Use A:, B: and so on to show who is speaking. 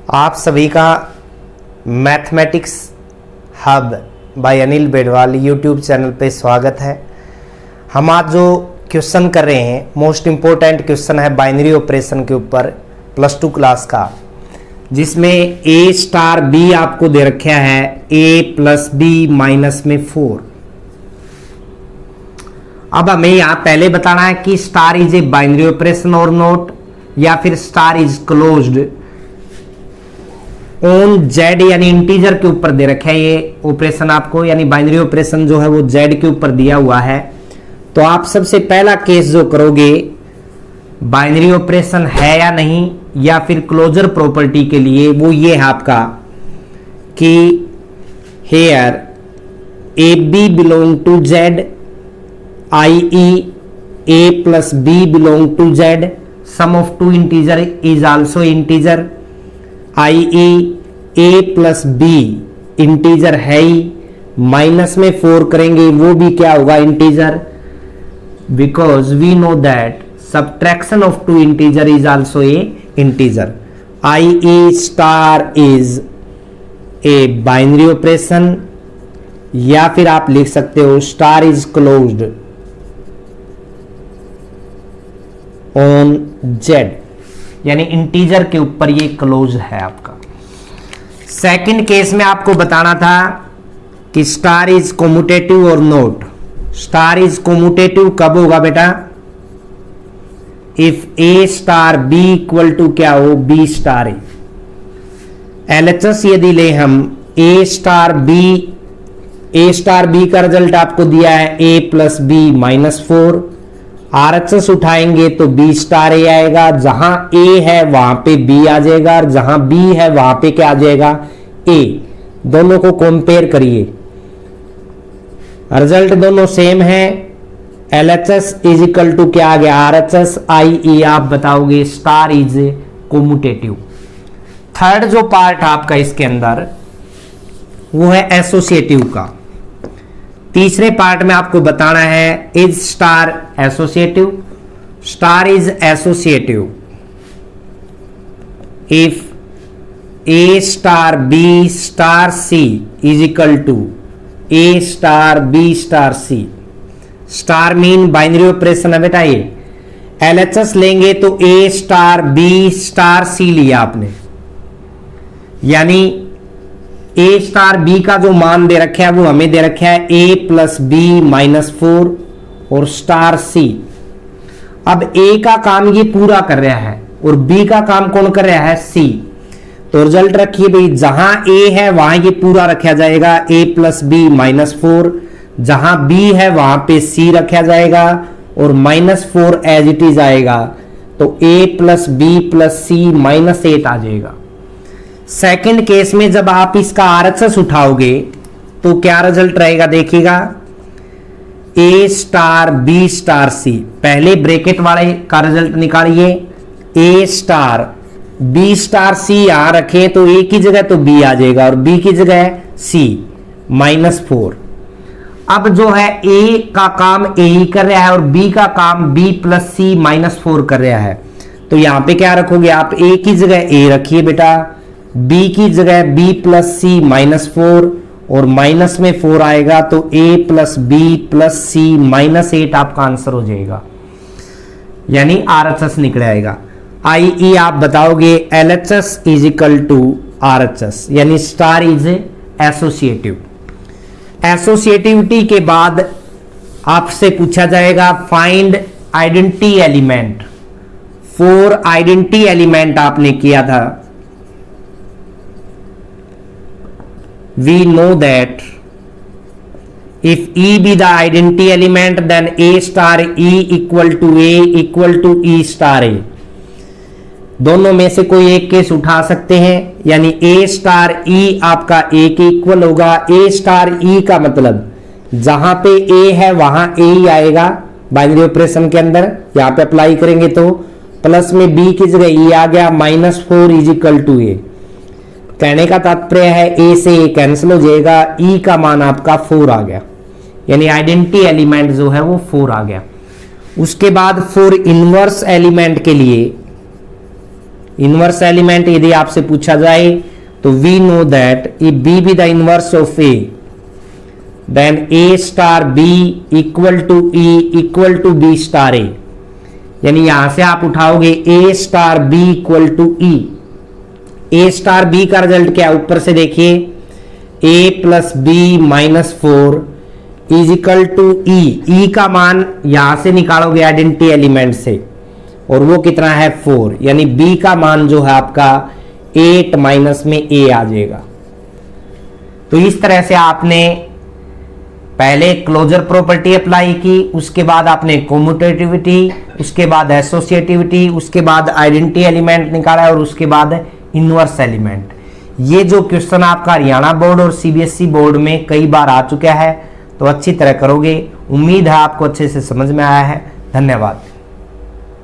A: आप सभी का mathematics hub by Anil Bedwal YouTube channel पे स्वागत है। हम आज जो क्वेश्चन कर रहे हैं मोस्ट इम्पोर्टेंट क्वेश्चन है बाइनरी ऑपरेशन के ऊपर +2 क्लास का, जिसमें a स्टार b आपको दे रखा है a प्लस बी माइनस में 4। अब हमें यहाँ पहले बताना है कि star is a binary operation और नोट, या फिर star is closed on Z यानी इंटीजर के ऊपर दे रखा है ये ऑपरेशन आपको, यानी बाइनरी ऑपरेशन जो है वो जेड के ऊपर दिया हुआ है। तो आप सबसे पहला केस जो करोगे बाइनरी ऑपरेशन है या नहीं, या फिर क्लोजर प्रॉपर्टी के लिए, वो ये है आपका कि here A B belong to Z i.e. a plus b belong to z, sum of two integer is also integer, i.e. a plus b integer है ही, माइनस में 4 करेंगे वो भी क्या होगा integer, because we know that subtraction of two integer is also a integer, i.e. star is a binary operation, या फिर आप लिख सकते हो star is closed on Z, यानी इंटीजर के ऊपर ये क्लोज है आपका। सेकंड केस में आपको बताना था कि स्टार इज कोम्यूटेटिव और नोट। स्टार इज कोम्यूटेटिव कब होगा बेटा, if A star B equal to क्या हो बी स्टार ए। एलएचएस यदि ले हम ए स्टार बी का रिजल्ट आपको दिया है A plus B minus 4। RHS उठाएंगे तो बी स्टार ए आएगा, जहां ए है वहां पे बी आ जाएगा, और जहां बी है वहां पे क्या आ जाएगा ए। दोनों को कंपेयर करिए, रिजल्ट दोनों सेम है। एलएचएस इज इक्वल टू क्या आ गया आरएचएस, i.e. आप बताओगे स्टार इज कोम्यूटेटिव। थर्ड जो पार्ट आपका इसके अंदर वो है एसोसिएटिव का। तीसरे पार्ट में आपको बताना है is star associative. Star is associative if A star B star C is equal to A star B star C. Star mean binary operation है बेटा ये। एलएचएस लेंगे तो A star B star C लिया आपने, यानी ए स्टार बी का जो मान दे रखा है वो हमें दे रखा है ए प्लस बी माइनस 4 और स्टार सी। अब ए का काम ये पूरा कर रहा है और बी का काम कौन कर रहा है सी। तो रिजल्ट रखिए भाई, जहां ए है वहां ये पूरा रखा जाएगा ए प्लस बी माइनस 4, जहां बी है वहां पे सी रखा जाएगा और माइनस 4 एज इट इज आएगा। तो ए प्लस बी प्लस सी माइनस 8 आ जाएगा। सेकंड केस में जब आप इसका आरएचएस उठाओगे तो क्या रिजल्ट रहेगा देखिएगा, ए स्टार बी स्टार सी। पहले ब्रैकेट वाले का रिजल्ट निकालिए, ए स्टार बी स्टार सी यहां रखें तो ए की जगह तो बी आ जाएगा और बी की जगह सी माइनस 4। अब जो है ए का काम ए ही कर रहा है और बी का काम बी प्लस सी माइनस 4 कर रहा है। तो यहां पे क्या रखोगे आप, ए की जगह ए रखिए बेटा, बी की जगह बी प्लस सी माइनस 4 और माइनस में 4 आएगा तो ए प्लस बी प्लस सी माइनस 8 आपका आंसर हो जाएगा, यानी आरएचएस निकल आएगा। i.e. आप बताओगे LHS is equal to RHS, यानी स्टार इज एसोसिएटिव। एसोसिएटिविटी के बाद आपसे पूछा जाएगा find identity element. 4 identity element आपने किया था। We know that if E be the identity element, then A star E equal to A equal to E star A। दोनों में से कोई एक केस उठा सकते हैं, यानी A स्टार E आपका A के इक्वल होगा। A स्टार E का मतलब जहां पे A है वहां A ही आएगा बाइनरी ऑपरेशन के अंदर। यहां पे अप्लाई करेंगे तो प्लस में B की जगह E आ गया, -4 इज इक्वल टू A। कहने का तात्पर्य है ए से ए कैंसिल हो जाएगा, ई का मान आपका 4 आ गया, यानी आइडेंटिटी एलिमेंट जो है वो 4 आ गया। उसके बाद 4 इनवर्स एलिमेंट के लिए इनवर्स एलिमेंट यदि आपसे पूछा जाए तो we know that if B be the inverse of A then A star B equal to E equal to B star A. यानी यहां से आप उठाओगे A star B equal to E. A star B का result क्या है, ऊपर से देखिए A plus B minus 4 is equal to E. E का मान यहां से निकालोगे आइडेंटिटी एलिमेंट से और वो कितना है 4, यानी बी का मान जो है आपका 8 माइनस में ए आ जाएगा। तो इस तरह से आपने पहले क्लोजर प्रॉपर्टी अप्लाई की, उसके बाद आपने कोम्यूटेटिविटी, उसके बाद एसोसिएटिविटी, उसके बाद आइडेंटिटी एलिमेंट निकाला और उसके बाद इनवर्स एलिमेंट। ये जो क्वेश्चन आपका हरियाणा बोर्ड और सीबीएसई बोर्ड में कई बार आ चुका है, तो अच्छी तरह करोगे। उम्मीद है आपको अच्छे से समझ में आया है। धन्यवाद।